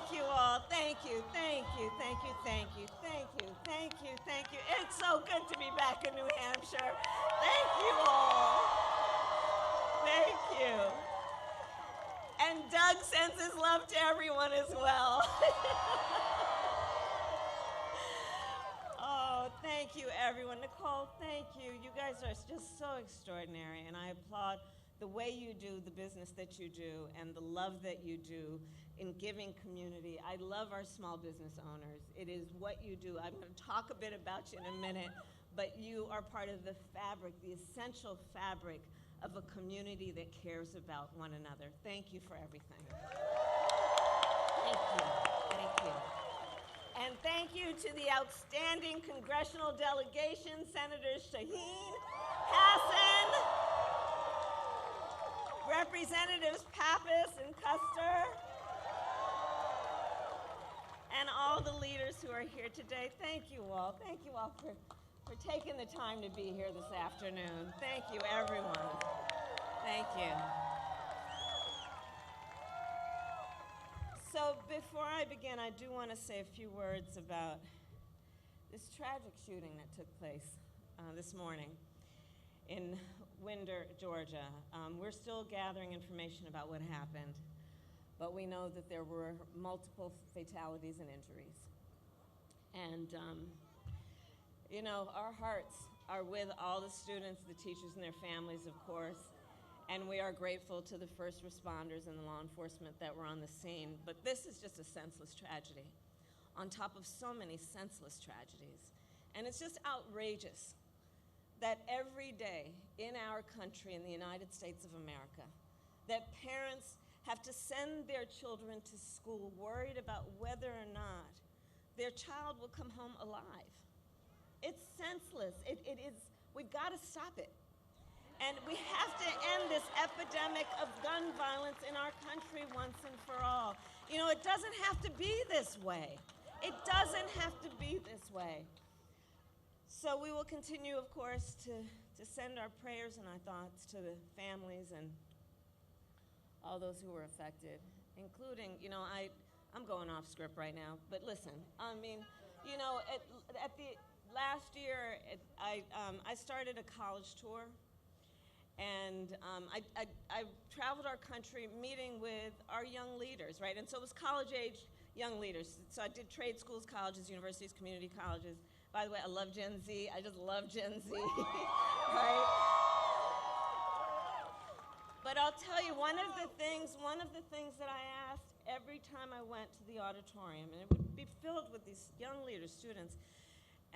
Thank you all. Thank you, thank you, thank you, thank you, thank you, thank you, thank you. It's so good to be back in New Hampshire. Thank you all. Thank you. And Doug sends his love to everyone as well. Oh, thank you, everyone. Nicole, thank you. You guys are just so extraordinary, and I applaud the way you do the business that you do and the love that you do in giving community. I love our small business owners. It is what you do. I'm going to talk a bit about you in a minute, but you are part of the fabric, the essential fabric of a community that cares about one another. Thank you for everything. Thank you. Thank you. And thank you to the outstanding congressional delegation, Senators Shaheen, Hassan, Representatives Pappas and Custer, and all the leaders who are here today. Thank you all. Thank you all for taking the time to be here this afternoon. Thank you, everyone. Thank you. So before I begin, I do want to say a few words about this tragic shooting that took place this morning in Winder, Georgia. We're still gathering information about what happened, but we know that there were multiple fatalities and injuries. And, you know, our hearts are with all the students, the teachers, and their families, of course. And we are grateful to the first responders and the law enforcement that were on the scene. But this is just a senseless tragedy on top of so many senseless tragedies. And it's just outrageous that every day in our country, in the United States of America, that parents have to send their children to school worried about whether or not their child will come home alive. It's senseless. It is, we've got to stop it. And we have to end this epidemic of gun violence in our country once and for all. You know, it doesn't have to be this way. It doesn't have to be this way. So we will continue, of course, to send our prayers and our thoughts to the families and all those who were affected, including, you know, I'm going off script right now, but listen, I mean, you know, at the last year, I started a college tour. And I traveled our country meeting with our young leaders, right? And so it was college-age young leaders. So I did trade schools, colleges, universities, community colleges. By the way, I love Gen Z. I just love Gen Z, right? But I'll tell you, one of the things that I asked every time I went to the auditorium, and it would be filled with these young leaders, students,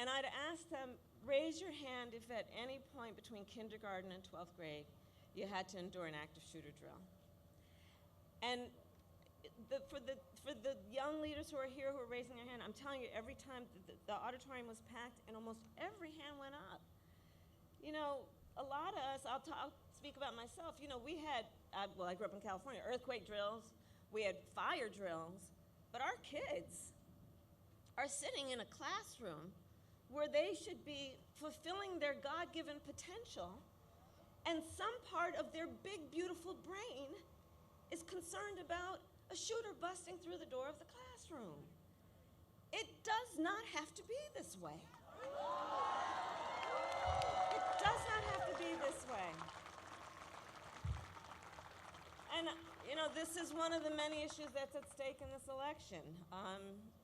and I'd ask them, raise your hand if at any point between kindergarten and 12th grade you had to endure an active shooter drill. And for the young leaders who are here who are raising their hand, I'm telling you, every time the auditorium was packed and almost every hand went up. You know, a lot of us, I'll speak about myself, you know, we had, well, I grew up in California, earthquake drills, we had fire drills, but our kids are sitting in a classroom where they should be fulfilling their God-given potential, and some part of their big, beautiful brain is concerned about a shooter busting through the door of the classroom. It does not have to be this way. It does not have to be this way. And, you know, this is one of the many issues that's at stake in this election.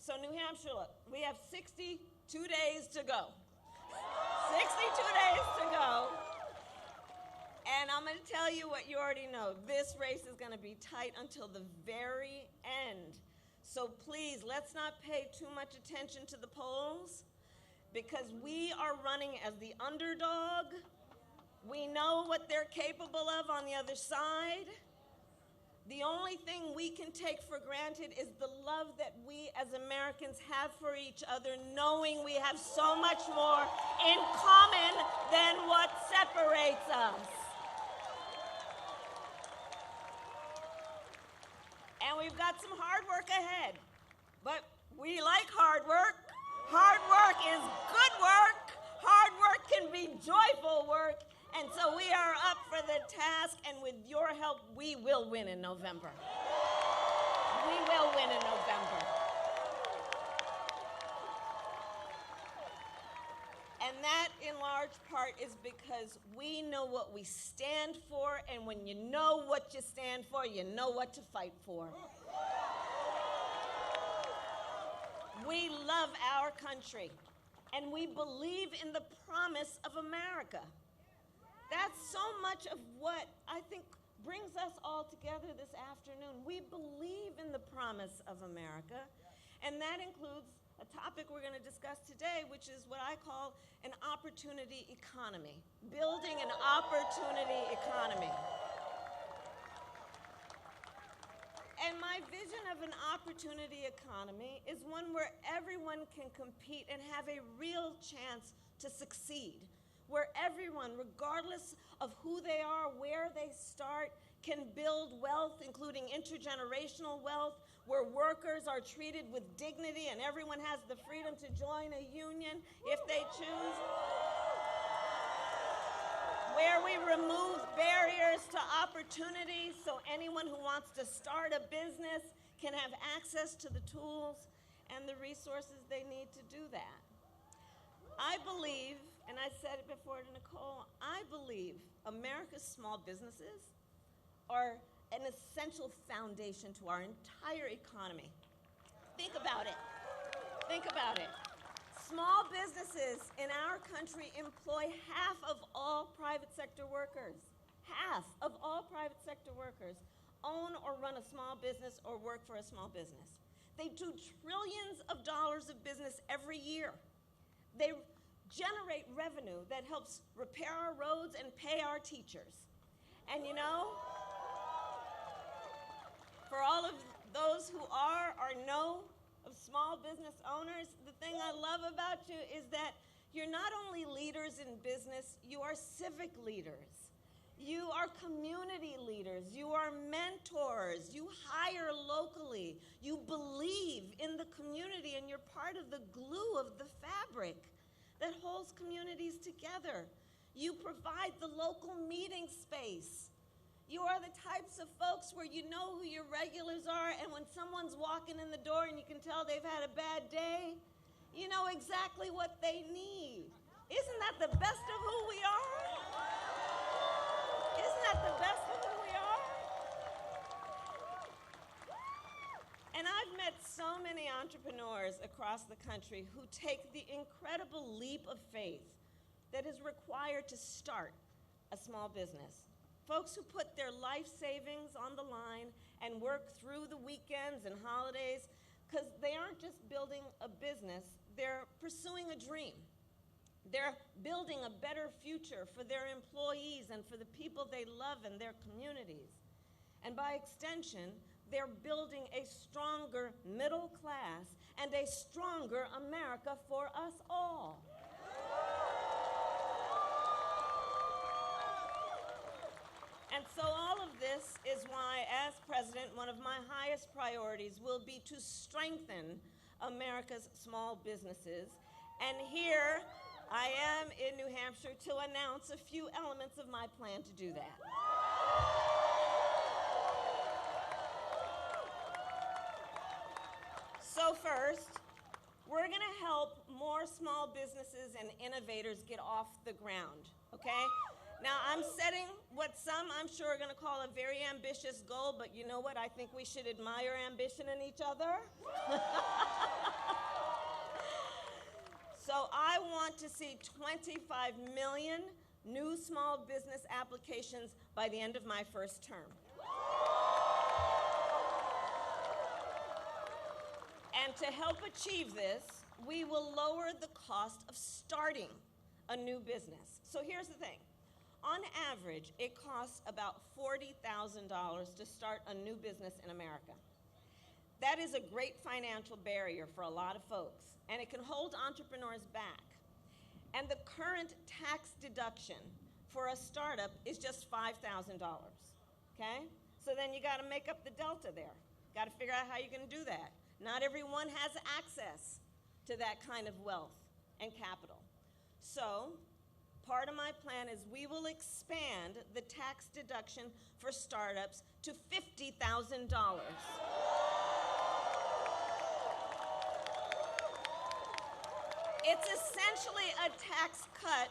So New Hampshire, look, we have 62 days to go. 62 days to go. And I'm going to tell you what you already know. This race is going to be tight until the very end. So please, let's not pay too much attention to the polls, because we are running as the underdog. We know what they're capable of on the other side. The only thing we can take for granted is the love that we as Americans have for each other, knowing we have so much more in common than what separates us. And we've got some hard work ahead, but we like hard work. Hard work is good work. Hard work can be joyful work. And so we are up for the task, and with your help, we will win in November. We will win in November. And that, in large part, is because we know what we stand for, and when you know what you stand for, you know what to fight for. We love our country, and we believe in the promise of America. That's so much of what I think brings us all together this afternoon. We believe in the promise of America, and that includes a topic we're going to discuss today, which is what I call an opportunity economy, building an opportunity economy. And my vision of an opportunity economy is one where everyone can compete and have a real chance to succeed, where everyone, regardless of who they are, where they start, can build wealth, including intergenerational wealth, where workers are treated with dignity and everyone has the freedom to join a union if they choose, where we remove barriers to opportunity so anyone who wants to start a business can have access to the tools and the resources they need to do that. I believe, and I said it before to Nicole, I believe America's small businesses are an essential foundation to our entire economy. Think about it. Think about it. Small businesses in our country employ half of all private sector workers. Half of all private sector workers own or run a small business or work for a small business. They do trillions of dollars of business every year. They generate revenue that helps repair our roads and pay our teachers. And you know, for all of those who are or know of small business owners, the thing I love about you is that you're not only leaders in business, you are civic leaders. You are community leaders. You are mentors. You hire locally. You believe in the community, and you're part of the glue of the fabric that holds communities together. You provide the local meeting space. You are the types of folks where you know who your regulars are, and when someone's walking in the door and you can tell they've had a bad day, you know exactly what they need. Isn't that the best of who we are? Isn't that the best of who we are? And I've met so many entrepreneurs across the country who take the incredible leap of faith that is required to start a small business. Folks who put their life savings on the line and work through the weekends and holidays, because they aren't just building a business, they're pursuing a dream. They're building a better future for their employees and for the people they love and their communities. And by extension, they're building a stronger middle class and a stronger America for us all. And so all of this is why, as president, one of my highest priorities will be to strengthen America's small businesses. And here I am in New Hampshire to announce a few elements of my plan to do that. So first, we're going to help more small businesses and innovators get off the ground, okay? Now, I'm setting what some, I'm sure, are going to call a very ambitious goal, but you know what? I think we should admire ambition in each other. So I want to see 25 million new small business applications by the end of my first term. And to help achieve this, we will lower the cost of starting a new business. So here's the thing. On average, it costs about $40,000 to start a new business in America. That is a great financial barrier for a lot of folks, and it can hold entrepreneurs back. And the current tax deduction for a startup is just $5,000, okay? So then you gotta make up the delta there. Gotta figure out how you're gonna do that. Not everyone has access to that kind of wealth and capital. So, part of my plan is we will expand the tax deduction for startups to $50,000. It's essentially a tax cut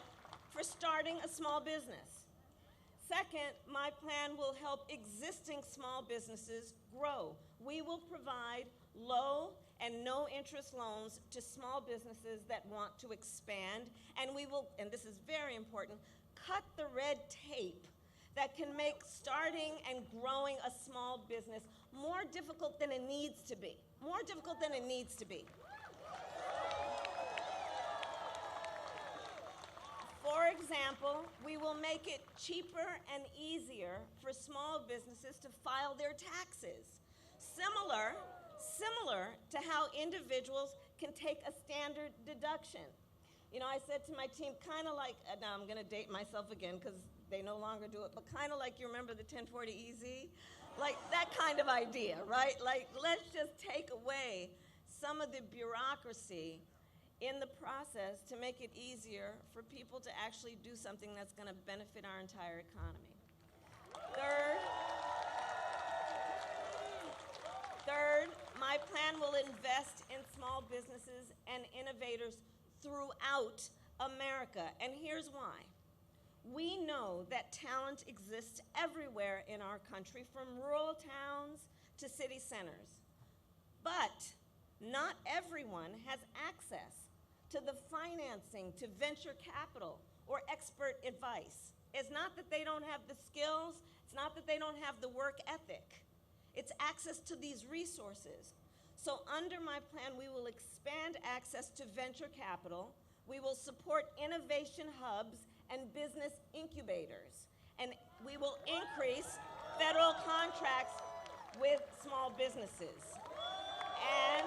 for starting a small business. Second, my plan will help existing small businesses grow. We will provide low and no interest loans to small businesses that want to expand, and we will, and this is very important, cut the red tape that can make starting and growing a small business more difficult than it needs to be. More difficult than it needs to be. For example, we will make it cheaper and easier for small businesses to file their taxes. Similar to how individuals can take a standard deduction. You know, I said to my team, kind of like, now I'm going to date myself again because they no longer do it, but kind of like, you remember the 1040 EZ? Like that kind of idea, right? Like, let's just take away some of the bureaucracy in the process to make it easier for people to actually do something that's going to benefit our entire economy. Third, my plan will invest in small businesses and innovators throughout America, and here's why. We know that talent exists everywhere in our country, from rural towns to city centers. But not everyone has access to the financing, to venture capital, or expert advice. It's not that they don't have the skills, it's not that they don't have the work ethic. It's access to these resources. So under my plan, we will expand access to venture capital, we will support innovation hubs and business incubators, and we will increase federal contracts with small businesses. And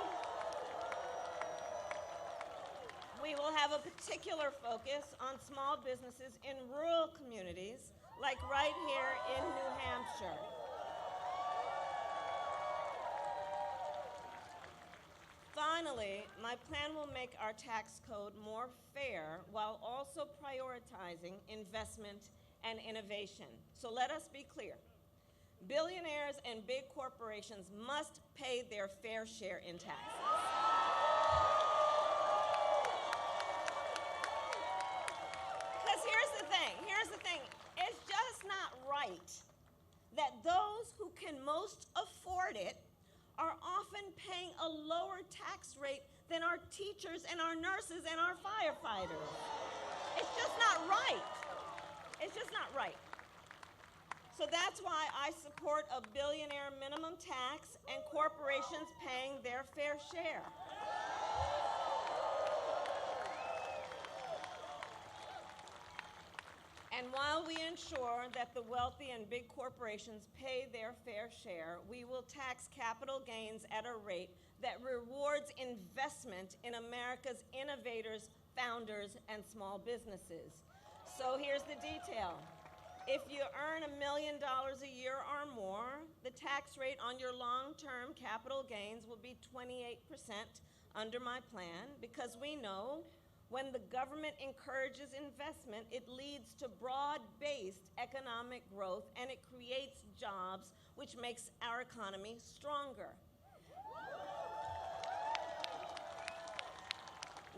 we will have a particular focus on small businesses in rural communities, like right here in New Hampshire. Finally, my plan will make our tax code more fair while also prioritizing investment and innovation. So let us be clear. Billionaires and big corporations must pay their fair share in taxes. Because here's the thing, it's just not right that those who can most afford it are often paying a lower tax rate than our teachers and our nurses and our firefighters. It's just not right. It's just not right. So that's why I support a billionaire minimum tax and corporations paying their fair share. And while we ensure that the wealthy and big corporations pay their fair share, we will tax capital gains at a rate that rewards investment in America's innovators, founders, and small businesses. So here's the detail. If you earn $1 million a year or more, the tax rate on your long-term capital gains will be 28% under my plan, because we know when the government encourages investment, it leads to broad-based economic growth, and it creates jobs, which makes our economy stronger.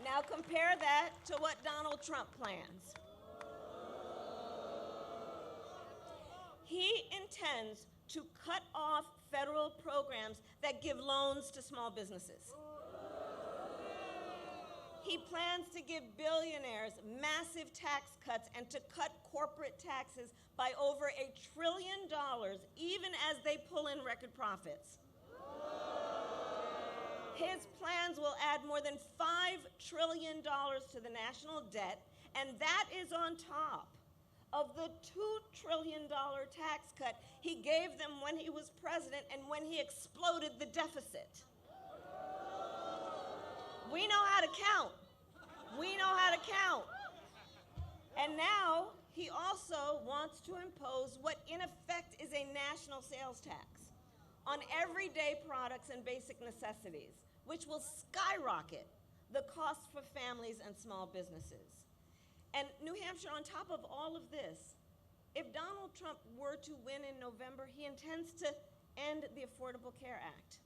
Now compare that to what Donald Trump plans. He intends to cut off federal programs that give loans to small businesses. He plans to give billionaires massive tax cuts and to cut corporate taxes by over $1 trillion, even as they pull in record profits. His plans will add more than $5 trillion to the national debt, and that is on top of the $2 trillion tax cut he gave them when he was president and when he exploded the deficit. We know how to count. We know how to count. And now he also wants to impose what in effect is a national sales tax on everyday products and basic necessities, which will skyrocket the costs for families and small businesses. And New Hampshire, on top of all of this, if Donald Trump were to win in November, he intends to end the Affordable Care Act,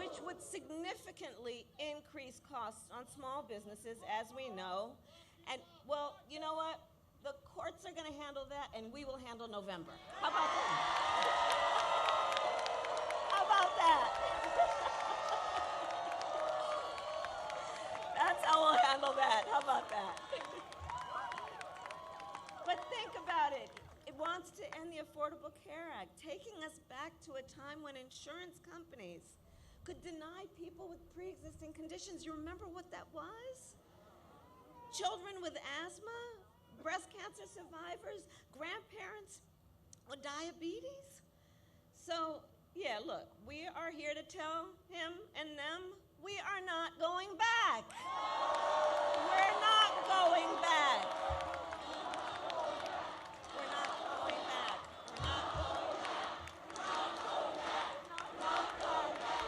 which would significantly increase costs on small businesses, as we know. And, well, you know what? The courts are going to handle that, and we will handle November. How about that? How about that? That's how we'll handle that. How about that? But think about it. It wants to end the Affordable Care Act, taking us back to a time when insurance companies could deny people with pre-existing conditions. You remember what that was? Children with asthma, breast cancer survivors, grandparents with diabetes. So, yeah, look, we are here to tell him and them we are not going back. We're not going back. We're not going back. We're not going back.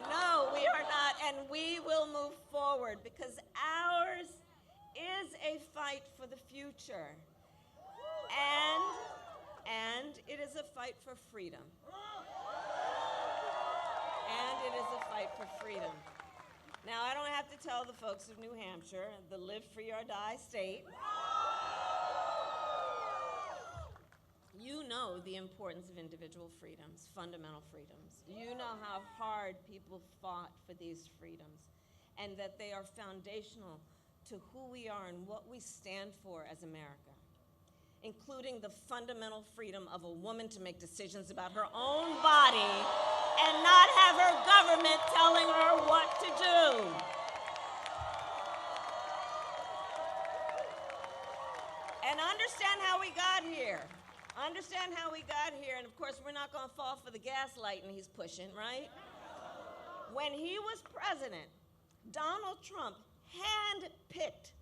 No, we are not, and we will move forward because ours is a fight for the future. And it is a fight for freedom. And it is a fight for freedom. Now, I don't have to tell the folks of New Hampshire, the live free or die state, you know the importance of individual freedoms, fundamental freedoms. You know how hard people fought for these freedoms and that they are foundational to who we are and what we stand for as America, including the fundamental freedom of a woman to make decisions about her own body and not have her government telling her what to do. And understand how we got here. Understand how we got here, and of course we're not going to fall for the gaslighting he's pushing, right? When he was president, Donald Trump handpicked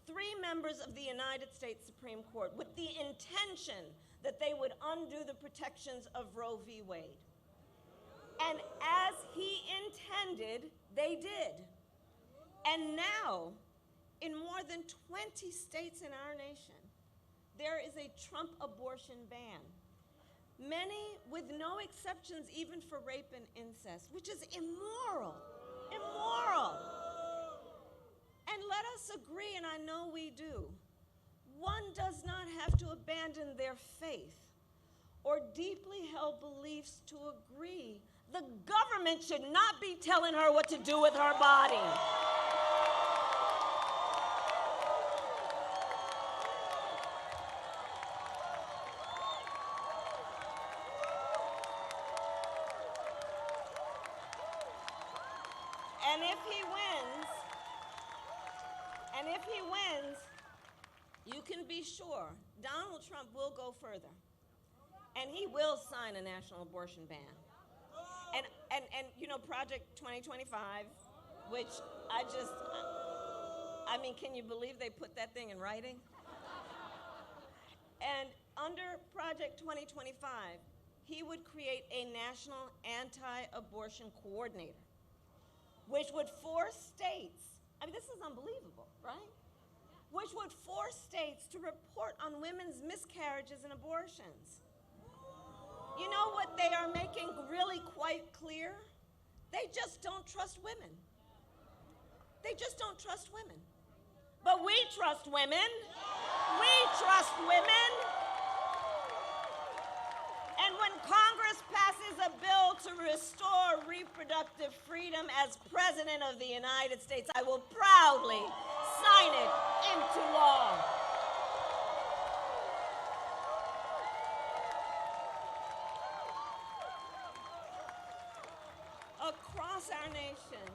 3 members of the United States Supreme Court with the intention that they would undo the protections of Roe v. Wade. And as he intended, they did. And now, in more than 20 states in our nation, there is a Trump abortion ban. Many with no exceptions even for rape and incest, which is immoral, immoral. And let us agree, and I know we do, one does not have to abandon their faith or deeply held beliefs to agree. The government should not be telling her what to do with her body. And if he wins, you can be sure Donald Trump will go further. And he will sign a national abortion ban. And you know, Project 2025, which I mean, can you believe they put that thing in writing? And under Project 2025, he would create a national anti-abortion coordinator, which would force states, I mean, this is unbelievable, right? Which would force states to report on women's miscarriages and abortions. You know what they are making really quite clear? They just don't trust women. They just don't trust women. But we trust women. We trust women. And when Congress passes a bill to restore reproductive freedom as President of the United States, I will proudly sign it into law. Across our nation,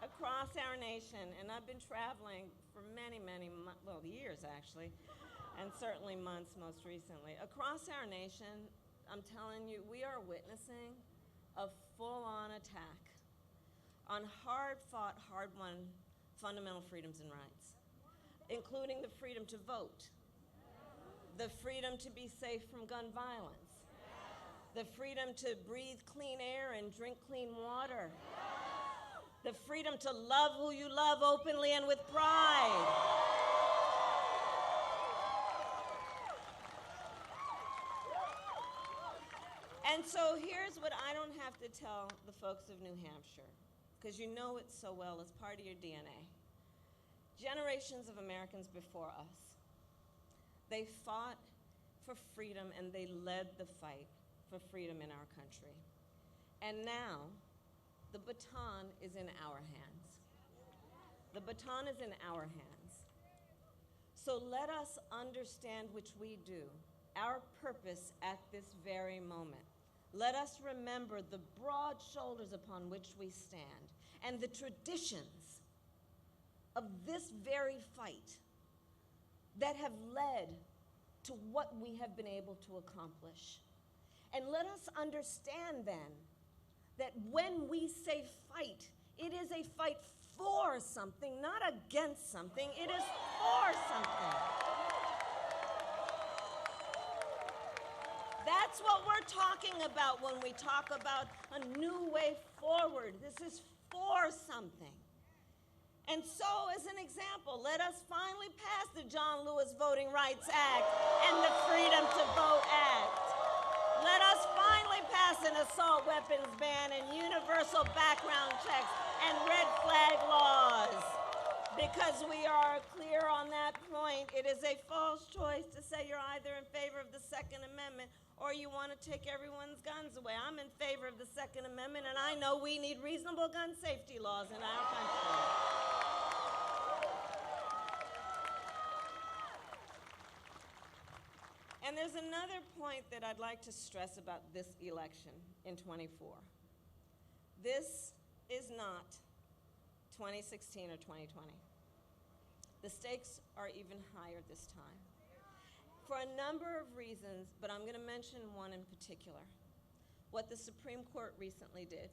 across our nation, and I've been traveling for many, years actually, and certainly months most recently. Across our nation, I'm telling you, we are witnessing a full-on attack on hard-fought, hard-won fundamental freedoms and rights, including the freedom to vote, the freedom to be safe from gun violence, the freedom to breathe clean air and drink clean water, the freedom to love who you love openly and with pride. And so here's what I don't have to tell the folks of New Hampshire, because you know it so well as part of your DNA. Generations of Americans before us, they fought for freedom and they led the fight for freedom in our country. And now, the baton is in our hands. The baton is in our hands. So let us understand, which we do, our purpose at this very moment. Let us remember the broad shoulders upon which we stand and the traditions of this very fight that have led to what we have been able to accomplish. And let us understand then that when we say fight, it is a fight for something, not against something. It is for something. That's what we're talking about when we talk about a new way forward. This is for something. And so, as an example, let us finally pass the John Lewis Voting Rights Act and the Freedom to Vote Act. Let us finally pass an assault weapons ban and universal background checks and red flag laws. Because we are clear on that point, it is a false choice to say you're either in favor of the Second Amendment or you want to take everyone's guns away. I'm in favor of the Second Amendment, and I know we need reasonable gun safety laws in our country. And there's another point that I'd like to stress about this election in '24. This is not 2016 or 2020. The stakes are even higher this time for a number of reasons, but I'm going to mention one in particular. What the Supreme Court recently did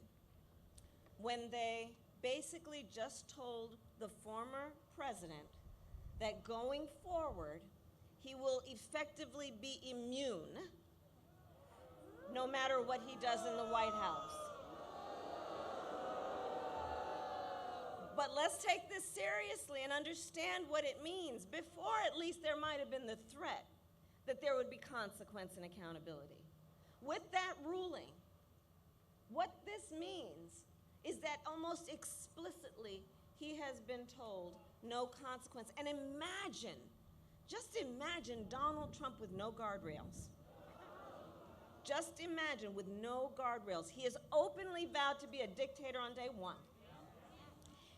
when they basically just told the former president that going forward, he will effectively be immune no matter what he does in the White House. But let's take this seriously and understand what it means. Before, at least, there might have been the threat that there would be consequence and accountability. With that ruling, what this means is that almost explicitly he has been told no consequence. And imagine, just imagine Donald Trump with no guardrails. Just imagine with no guardrails. He has openly vowed to be a dictator on day one.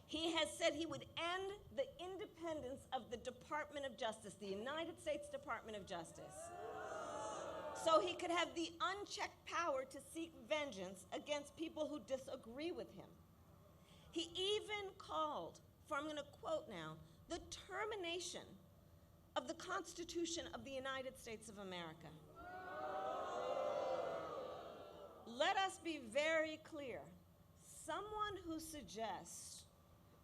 He has said he would end the independence of the Department of Justice, the United States Department of Justice, so he could have the unchecked power to seek vengeance against people who disagree with him. He even called for, I'm going to quote now, the termination of the Constitution of the United States of America. Let us be very clear. Someone who suggests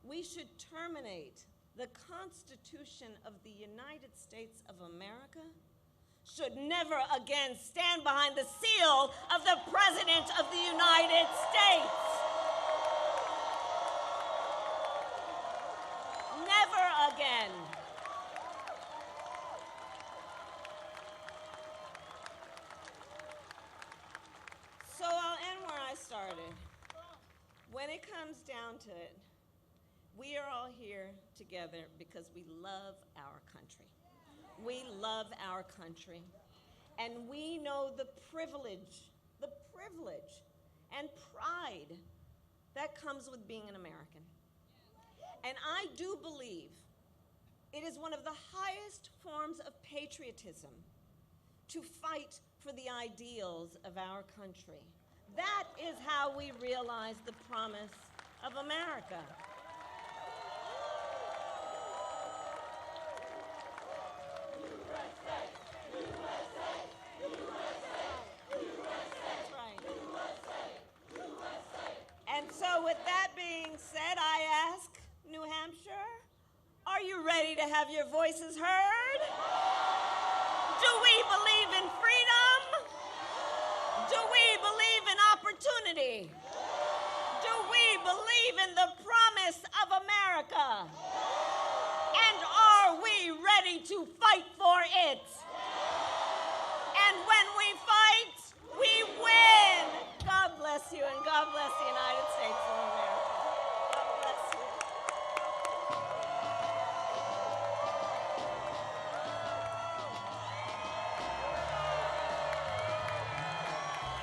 we should terminate the Constitution of the United States of America should never again stand behind the seal of the President of the United States. Never again. So I'll end where I started. When it comes down to it, we are all here together because we love our country. We love our country. And we know the privilege and pride that comes with being an American. And I do believe it is one of the highest forms of patriotism to fight for the ideals of our country. That is how we realize the promise of America. With that being said, I ask New Hampshire, are you ready to have your voices heard? Do we believe in freedom?